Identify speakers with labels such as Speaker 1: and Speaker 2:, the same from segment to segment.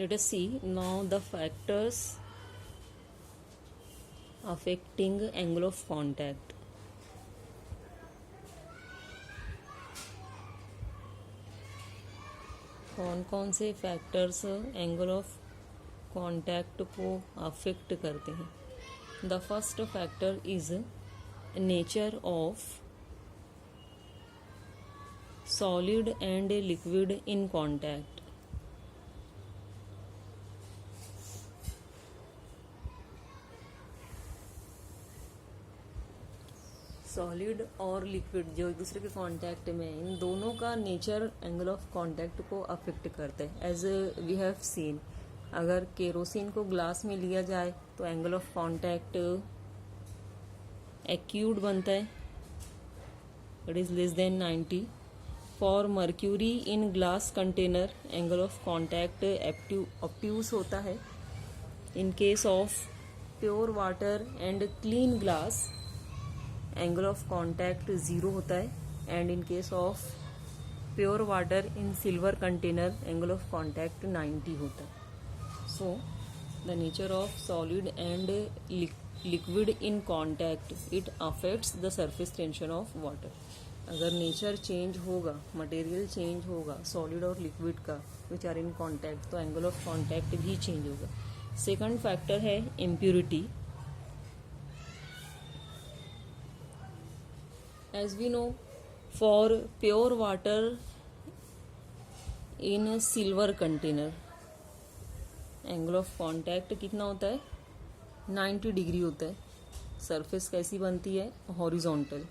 Speaker 1: Let us see now the factors affecting angle of contact. कौन कौन से factors angle of contact को affect करते हैं. The first factor is nature of solid and liquid in contact. Solid और liquid जो एक दूसरे के कांटेक्ट में, इन दोनों का नेचर एंगल ऑफ कांटेक्ट को अफेक्ट करता है. एज वी हैव सीन, अगर केरोसिन को ग्लास में लिया जाए तो एंगल ऑफ कांटेक्ट एक्यूट बनता है, it is less than 90. For mercury in glass container angle of contact obtuse होता है. इन case of pure water and clean glass angle of contact 0 होता है. And in case of pure water in silver container angle of contact 90 होता है. So the nature of solid and liquid in contact, it affects the surface tension of water. अगर nature change होगा, material change होगा solid और liquid का विच are in contact, तो angle of contact भी change होगा. सेकंड फैक्टर है impurity. As we know, for pure water in a silver container, angle of contact कितना होता है? 90 डिग्री होता है. सरफेस कैसी बनती है? Horizontal.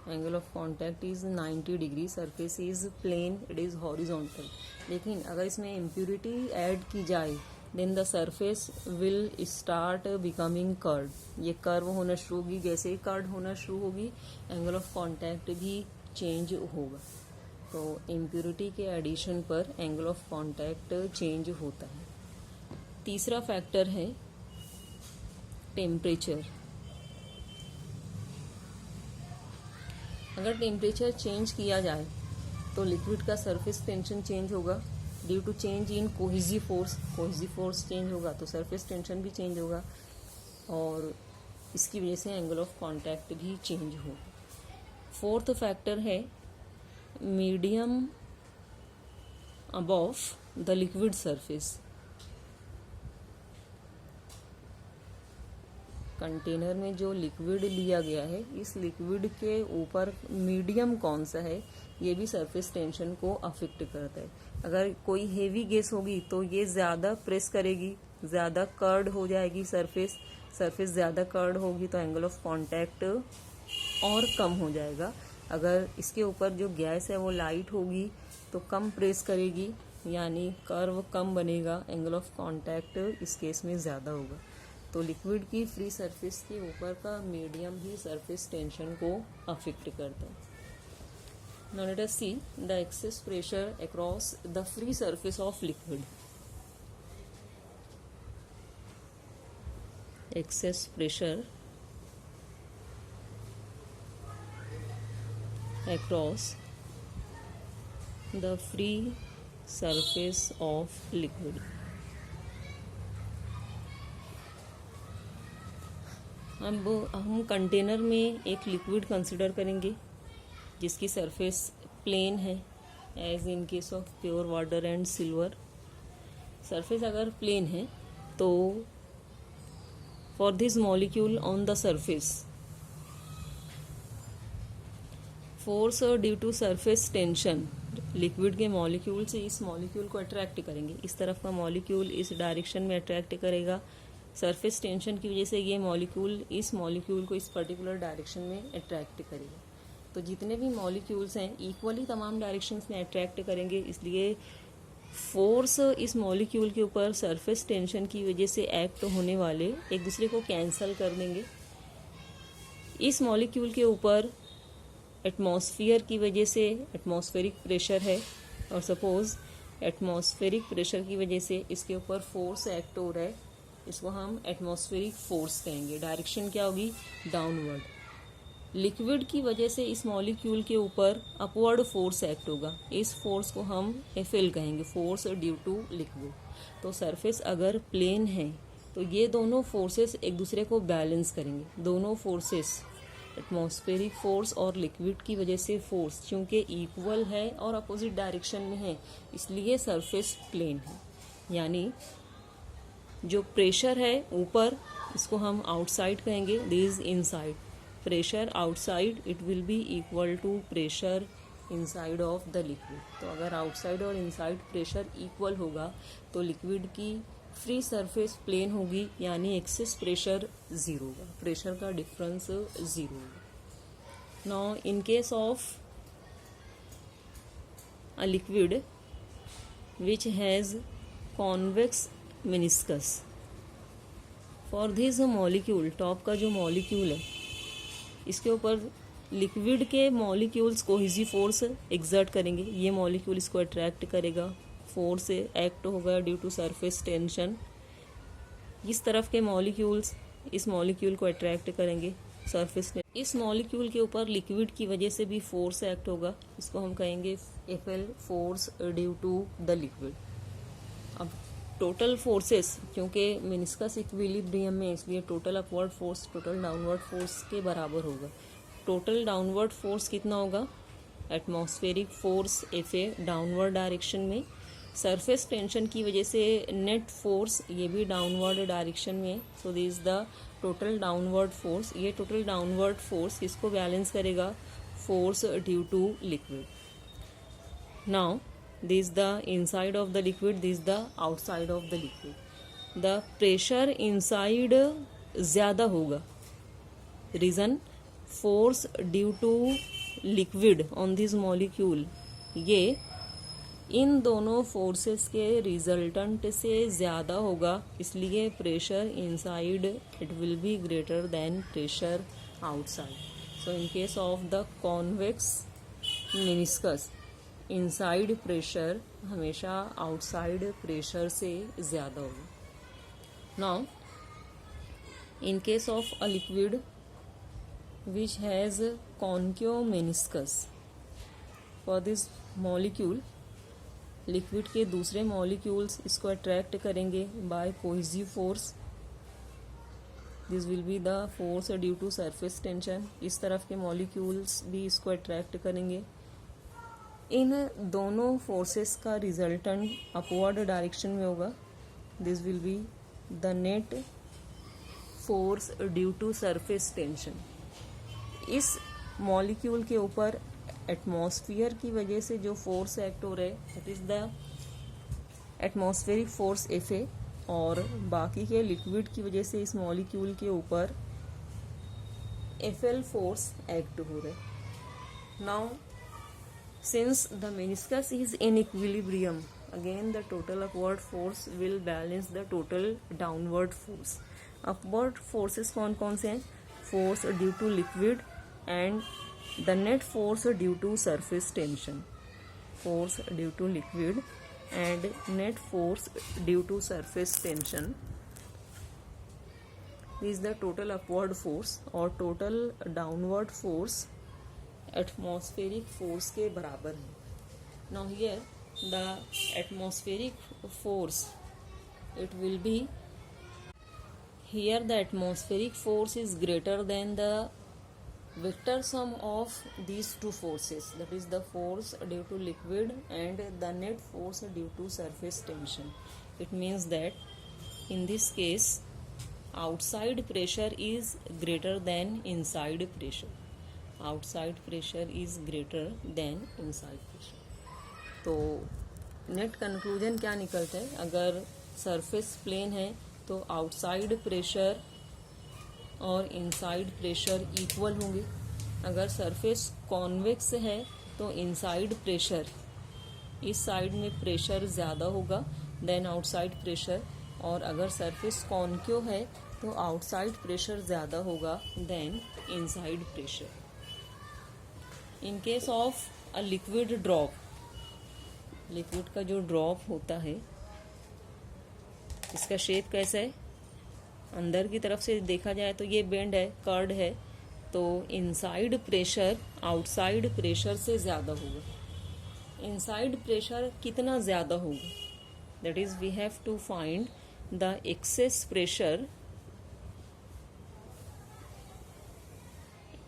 Speaker 1: Angle of contact is 90 degree. Surface is plane, it is horizontal. लेकिन अगर इसमें इम्प्यूरिटी ऐड की जाए then the surface will start becoming curve. ये कर्व होना शुरू होगी. जैसे ही कर्व होना शुरू होगी एंगल ऑफ कांटेक्ट भी चेंज होगा. तो इम्प्यूरिटी के एडिशन पर एंगल ऑफ कांटेक्ट चेंज होता है. तीसरा फैक्टर है टेम्परेचर. अगर टेम्परेचर चेंज किया जाए तो लिक्विड का सरफेस टेंशन चेंज होगा. Due to change in cohesive force change होगा तो सरफेस टेंशन भी चेंज होगा और इसकी वजह से एंगल ऑफ कांटेक्ट भी चेंज होगा. फोर्थ फैक्टर है medium above the liquid surface. Container में जो लिक्विड लिया गया है, इस लिक्विड के ऊपर मीडियम कौन सा है, ये भी सरफेस टेंशन को अफेक्ट करता है. अगर कोई हेवी गैस होगी तो ये ज़्यादा प्रेस करेगी, ज़्यादा कर्ड हो जाएगी सरफेस ज़्यादा कर्ड होगी तो एंगल ऑफ कांटेक्ट और कम हो जाएगा. अगर इसके ऊपर जो गैस है वो लाइट होगी तो कम प्रेस करेगी, यानी कर्व कम बनेगा, एंगल ऑफ कांटेक्ट इस केस में ज़्यादा होगा. तो लिक्विड की फ्री सरफेस के ऊपर का मीडियम ही सरफेस टेंशन को अफेक्ट करता है. Now let us see the excess pressure across the free surface of liquid. Excess pressure across the free surface of liquid. अब हम कंटेनर में एक लिक्विड कंसिडर करेंगे जिसकी सरफेस प्लेन है, as in case of pure water and silver. Surface अगर plane है तो for this molecule on the surface force due to surface tension, liquid के मॉलिक्यूल से इस मॉलिक्यूल को अट्रैक्ट करेंगे. इस तरफ का मॉलिक्यूल इस डायरेक्शन में अट्रैक्ट करेगा. सरफेस टेंशन की वजह से ये मॉलिक्यूल इस मॉलिक्यूल को इस पर्टिकुलर डायरेक्शन में अट्रैक्ट करेगा. तो जितने भी मॉलिक्यूल्स हैं इक्वली तमाम डायरेक्शंस में अट्रैक्ट करेंगे, इसलिए फोर्स इस मॉलिक्यूल के ऊपर सरफेस टेंशन की वजह से एक्ट होने वाले एक दूसरे को कैंसल कर देंगे. इस मॉलिक्यूल के ऊपर एटमॉस्फेयर की वजह से एटमॉस्फेरिक प्रेशर है और सपोज एटमॉस्फेरिक प्रेशर की वजह से इसके ऊपर फोर्स एक्ट हो रहा है, इसको हम एटमॉस्फेरिक फोर्स कहेंगे. डायरेक्शन क्या होगी? डाउनवर्ड. लिक्विड की वजह से इस मॉलिक्यूल के ऊपर अपवर्ड फोर्स एक्ट होगा, इस फोर्स को हम एफएल कहेंगे, फोर्स ड्यू टू लिक्विड। तो सरफेस अगर प्लेन है तो ये दोनों फोर्सेस एक दूसरे को बैलेंस करेंगे। दोनों फोर्सेस, एटमॉस्फेरिक फोर्स और लिक्विड की वजह से फोर्स चूंकि इक्वल है और अपोजिट डायरेक्शन में है, इसलिए सरफेस प्लेन है। यानी जो प्रेशर है ऊपर, इसको हम आउटसाइड कहेंगे, this inside. Pressure outside it will be equal to pressure inside of the liquid. तो अगर आउटसाइड और इनसाइड प्रेशर इक्वल होगा तो लिक्विड की फ्री सरफेस प्लेन होगी, यानी एक्सेस प्रेशर जीरो होगा, प्रेशर का डिफरेंस जीरो होगा। Now in case of a liquid which has convex meniscus, for this molecule, top का जो मॉलिक्यूल है इसके ऊपर लिक्विड के मॉलिक्यूल्स कोहेसिव फोर्स एग्जर्ट करेंगे। ये मॉलिक्यूल इसको अट्रैक्ट करेगा, फोर्स एक्ट होगा ड्यू टू सरफेस टेंशन। इस तरफ के मॉलिक्यूल्स इस मॉलिक्यूल को अट्रैक्ट करेंगे, सरफेस टेंशन। इस मॉलिक्यूल के ऊपर लिक्विड की वजह से भी फोर्स एक्ट होगा, इसको हम कहेंगे FL, force due to the liquid. अब टोटल फोर्सेस, क्योंकि मेनिस्कस इक्विलिब्रियम में, इसलिए total upward force total downward force के बराबर होगा। टोटल डाउनवर्ड फोर्स कितना होगा? Atmospheric force FA downward direction में, सरफेस टेंशन की वजह से नेट फोर्स ये भी डाउनवर्ड डायरेक्शन में। So this is the total downward force. ये टोटल डाउनवर्ड फोर्स किसको बैलेंस करेगा? Force due to liquid. Now this the inside of the liquid, this the outside of the liquid. the pressure inside ज़्यादा होगा, reason force due to liquid on this molecule, ये इन दोनों forces के resultant से ज़्यादा होगा, इसलिए pressure inside it will be greater than pressure outside. So in case of the convex meniscus, inside pressure हमेशा आउटसाइड प्रेशर से ज़्यादा होगा। Now in case of a liquid which has concave meniscus, for this molecule, liquid के दूसरे molecules इसको attract करेंगे by cohesive force. This will be the force due to surface tension. इस तरफ के मॉलिक्यूल्स भी इसको अट्रैक्ट करेंगे। इन दोनों फोर्सेस का रिजल्टेंट अपवर्ड डायरेक्शन में होगा। This will be the net force due to surface tension. इस मॉलिक्यूल के ऊपर एटमॉस्फेयर की वजह से जो फोर्स एक्ट हो रहा है that is the atmospheric force FA, और बाकी के लिक्विड की वजह से इस मॉलिक्यूल के ऊपर एफएल फोर्स एक्ट हो रहा है। Now since the meniscus is in equilibrium, again the total upward force will balance the total downward force. upward forces कौन कौन से हैं? force due to liquid and the net force due to surface tension. force due to liquid and net force due to surface tension. This is the total upward force और total downward force atmospheric force के बराबर है। Now here the atmospheric force it will B, here the atmospheric force is greater than the vector sum of these two forces, that is the force due to liquid and the net force due to surface tension. It means that in this case outside pressure is greater than inside pressure. Outside pressure is greater than inside pressure. तो net conclusion क्या निकलता है? अगर surface plane है तो outside pressure और inside pressure equal होंगे। अगर सरफेस कॉन्वेक्स है तो इनसाइड प्रेशर, इस साइड में प्रेशर ज़्यादा होगा देन आउटसाइड प्रेशर, और अगर सरफेस कॉन्केव है तो आउटसाइड प्रेशर ज़्यादा होगा than inside pressure. In case of a liquid drop, liquid का जो ड्रॉप होता है इसका शेप कैसा है? अंदर की तरफ से देखा जाए तो ये बेंड है, कर्ड है, तो इनसाइड प्रेशर आउटसाइड प्रेशर से ज़्यादा होगा। इनसाइड प्रेशर कितना ज़्यादा होगा, that is we have to find the excess pressure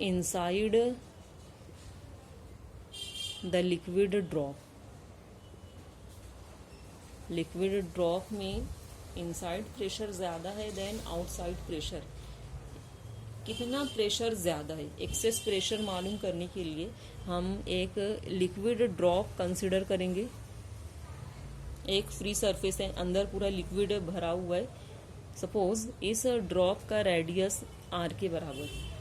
Speaker 1: inside the liquid drop. Liquid drop में इनसाइड प्रेशर ज़्यादा है देन आउटसाइड प्रेशर। कितना प्रेशर ज़्यादा है, एक्सेस प्रेशर मालूम करने के लिए हम एक लिक्विड ड्रॉप कंसिडर करेंगे। एक फ्री सरफेस है, अंदर पूरा लिक्विड भरा हुआ है। सपोज इस ड्रॉप का रेडियस आर के बराबर है।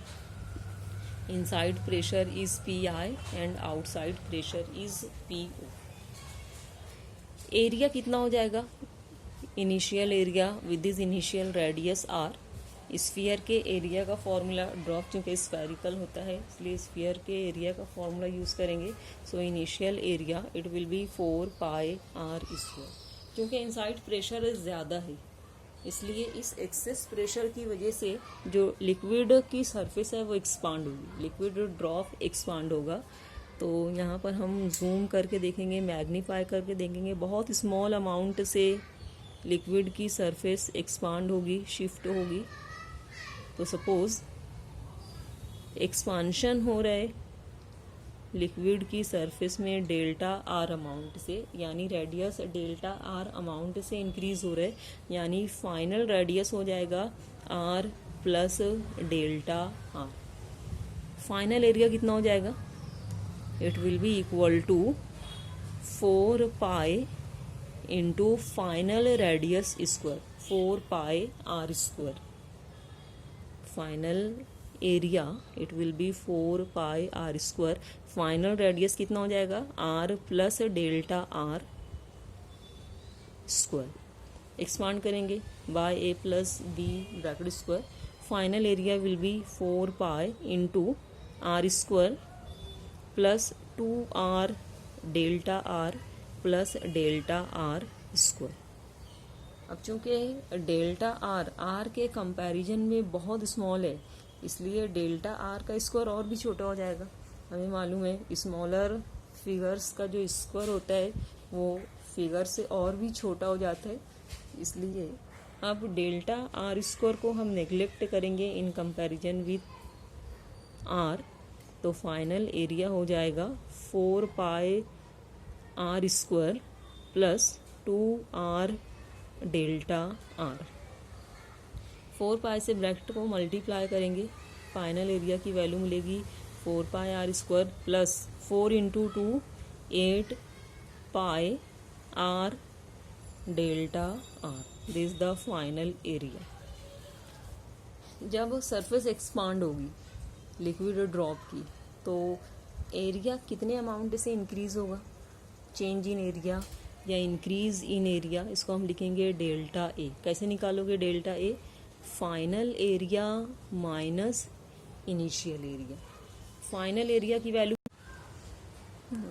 Speaker 1: Inside pressure is P I and outside pressure is P O. Area कितना हो जाएगा, initial area with this initial radius R. Sphere के एरिया का फॉर्मूला, ड्रॉप चूँकि स्फेरिकल होता है इसलिए स्फीयर के एरिया का फॉर्मूला यूज़ करेंगे। So initial area it will be 4 pi R square. क्योंकि इनसाइड प्रेशर ज़्यादा है इसलिए इस एक्सेस प्रेशर की वजह से जो लिक्विड की सरफेस है वो एक्सपांड होगी, लिक्विड ड्रॉप एक्सपांड होगा। तो यहाँ पर हम जूम करके देखेंगे, मैग्नीफाई करके देखेंगे, बहुत स्मॉल अमाउंट से लिक्विड की सरफेस एक्सपांड होगी, शिफ्ट होगी। तो सपोज एक्सपांशन हो रहा है लिक्विड की सरफेस में डेल्टा आर अमाउंट से, यानी रेडियस डेल्टा आर अमाउंट से इंक्रीज हो रहा है, यानी फाइनल रेडियस हो जाएगा R plus delta R. Final area कितना हो जाएगा, it will be equal to 4 pi into final radius square, 4 pi R square. Final area it will be 4 pi R square. Final radius कितना हो जाएगा, R plus delta R square. Expand करेंगे by A plus B bracket square. Final area will be 4 pi into R square plus 2 R delta R plus delta R square. अब चूंकि delta R के comparison में बहुत small है इसलिए delta R का square और भी छोटा हो जाएगा। हमें मालूम है स्मॉलर फिगर्स का जो स्क्वायर होता है वो फिगर से और भी छोटा हो जाता है, इसलिए अब डेल्टा आर स्क्वायर को हम नेग्लेक्ट करेंगे इन कंपैरिजन विथ आर। तो फाइनल एरिया हो जाएगा 4 pi R square plus 2 R delta R. 4 pi से ब्रैकेट को मल्टीप्लाई करेंगे, फाइनल एरिया की वैल्यू मिलेगी 4 pi R square plus 4 into 2 8 pi R delta R. This is the final area. जब surface expand होगी liquid drop की तो area कितने अमाउंट से इंक्रीज होगा, चेंज इन एरिया या इंक्रीज इन एरिया, इसको हम लिखेंगे डेल्टा ए। कैसे निकालोगे delta A, final area minus initial area. Final area की वैल्यू,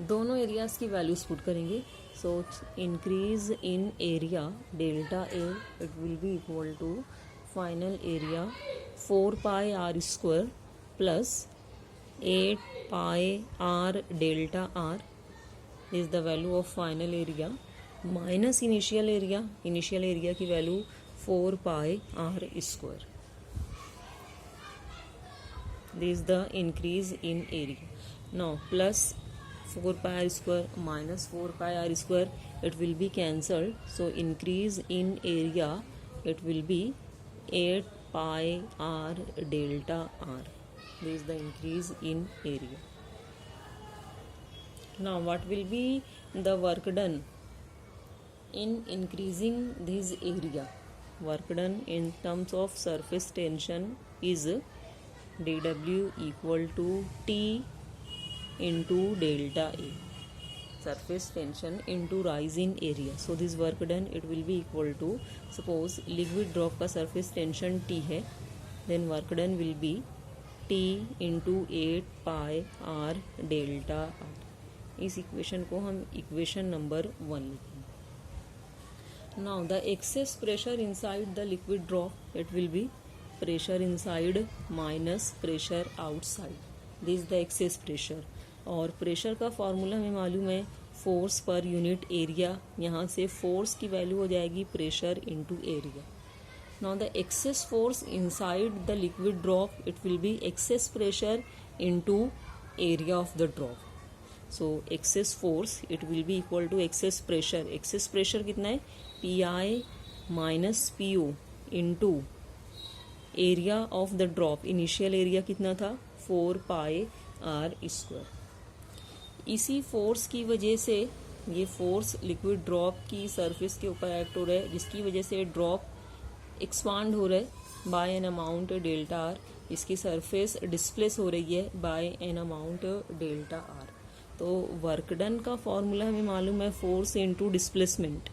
Speaker 1: दोनों एरियाज की वैल्यूज पुट करेंगे। So increase in area delta A it will be equal to final area 4 pi R square plus 8 pi R delta R is the value of final area minus initial area। initial area की value 4 pi R square. this is the increase in area। now plus 4 pi r square minus 4 pi r square it will be cancelled, so increase in area it will be 8 pi r delta r। this is the increase in area। now what will be the work done in increasing this area? work done in terms of surface tension is dw equal to T into delta A, surface tension into rise in area। so this work done it will be equal to, suppose liquid drop का surface tension T है, then work done will be T into 8 pi r delta r। इस equation को हम equation number 1 लिखेंगे। Now the excess pressure inside the liquid drop it will B pressure inside minus pressure outside, this is the excess pressure. और pressure का formula हमें मालूम है force per unit area, यहाँ से फोर्स की वैल्यू हो जाएगी pressure into area. Now the excess force inside the liquid drop, it will be excess pressure into area of the drop. So excess force it will be equal to excess pressure. Excess pressure कितना है, P I minus P O into area of the drop. Initial area कितना था, 4 pi R square. इसी force की वजह से ये force liquid drop की सरफेस के ऊपर एक्ट हो रहा है, जिसकी वजह से ड्रॉप एक्सपांड हो रहा है by an amount delta R. इसकी सरफेस डिस्प्लेस हो रही है by an amount delta R. तो वर्क डन का फॉर्मूला हमें मालूम है फोर्स इनटू डिस्प्लेसमेंट।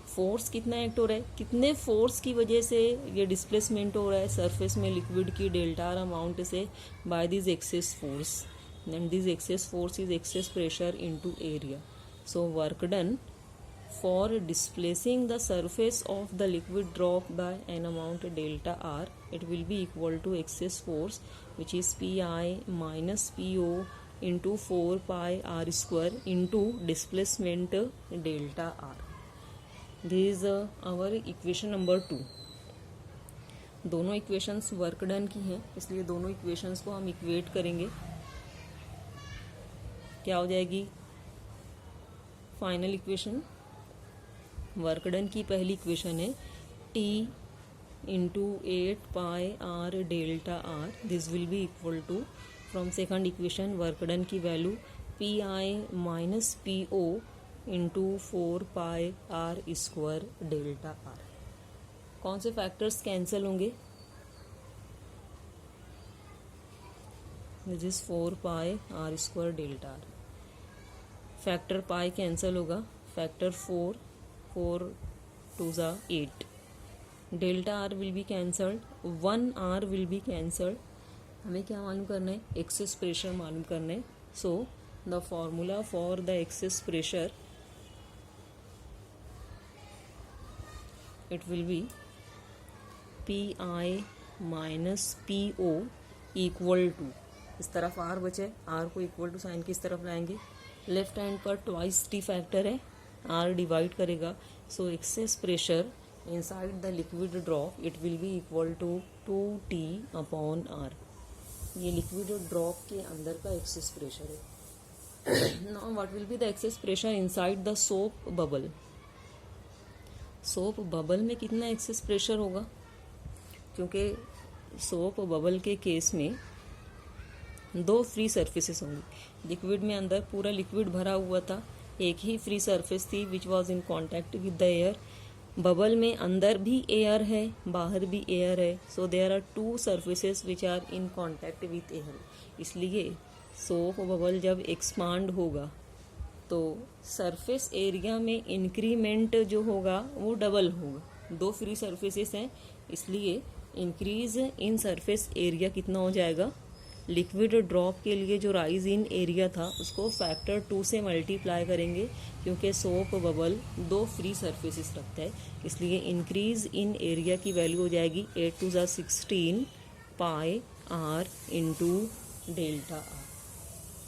Speaker 1: फोर्स कितना एक्ट हो रहा है, कितने फोर्स की वजह से ये डिस्प्लेसमेंट हो रहा है सरफेस में लिक्विड की डेल्टा आर अमाउंट से, by this excess force, and this excess force is excess pressure into area. So work done for displacing the surface of the liquid drop by an amount delta r, it will be equal to excess force which is pi minus po into 4 pi r square into displacement delta r. This is our equation number 2. दोनों equations work done की हैं, इसलिए दोनों equations को हम equate करेंगे। क्या हो जाएगी फाइनल इक्वेशन, वर्क डन की पहली इक्वेशन है T into 8 pi R delta R, this will be equal to, from second equation work done की value P I minus P O into 4 pi R square delta R. कौन से factors cancel होंगे, this is 4 pi R square delta R. Factor pi cancel होगा, factor 4 2 ज़ा 8, delta R will be cancelled, 1 R will be cancelled. हमें क्या मालूम करना है, एक्सेस प्रेशर मालूम करना है। So the formula for the excess pressure it will be P I minus P O equal to, इस तरफ आर बचे, आर को इक्वल टू साइन किस तरफ लाएंगे, लेफ्ट हैंड पर ट्वाइस टी फैक्टर है, आर डिवाइड करेगा। So excess pressure inside the liquid drop it will be equal to 2t upon R. ये लिक्विड ड्रॉप के अंदर का एक्सेस प्रेशर है। Now what will be the excess pressure inside the soap bubble. Soap bubble में कितना excess pressure होगा, क्योंकि soap bubble के केस में 2 फ्री सरफेसेस होंगी। लिक्विड में अंदर पूरा लिक्विड भरा हुआ था, एक ही फ्री सरफेस थी which was in contact with the air. Bubble में अंदर भी एयर है, बाहर भी एयर है, so there are 2 surfaces which are in contact with air. इसलिए सोप बबल जब एक्सपांड होगा तो सरफेस एरिया में इंक्रीमेंट जो होगा वो डबल होगा। 2 फ्री सरफेसेस हैं, इसलिए इंक्रीज इन सरफेस एरिया कितना हो जाएगा, लिक्विड ड्रॉप के लिए जो राइज इन एरिया था उसको फैक्टर 2 से मल्टीप्लाई करेंगे, क्योंकि सोप बबल 2 फ्री सरफेसेस रखता है, इसलिए इंक्रीज इन एरिया की वैल्यू हो जाएगी 8 2 ज़ा 16 pi R into delta R.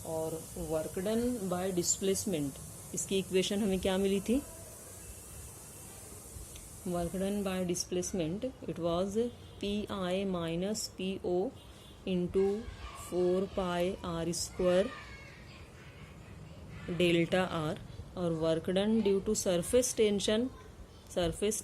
Speaker 1: और वर्क डन बाय डिस्प्लेसमेंट, इसकी इक्वेशन हमें क्या मिली थी, work done by displacement it was P I minus P O into 4 pi R square delta R. और work done due to surface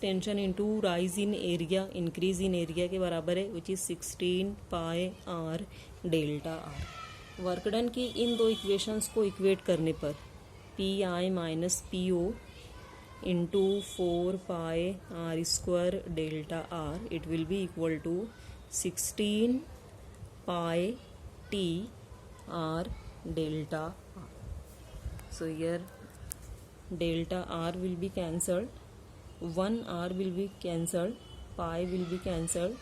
Speaker 1: tension into rise in area, increase in area के बराबर है, which is 16 pi R delta R. Work done की इन 2 equations को equate करने पर P I minus P O into 4 pi R square delta R, it will be equal to 16 pi T R delta R. So here delta r will be cancelled, 1 r will be cancelled, pi will be cancelled,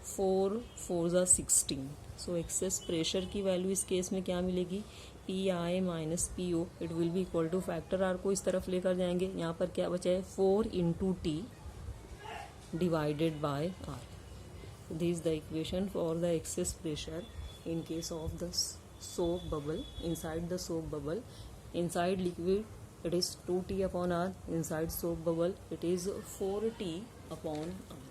Speaker 1: 4 4 are 16. So excess pressure की value इस case में क्या मिलेगी, P I minus P O, it will be equal to factor R को इस तरफ लेकर जाएंगे, यहाँ पर क्या बचा है 4 into T divided by R. This is the equation for the excess pressure in case of the soap bubble. Inside the soap bubble, inside liquid it is 2T upon R, inside soap bubble it is 4T upon R.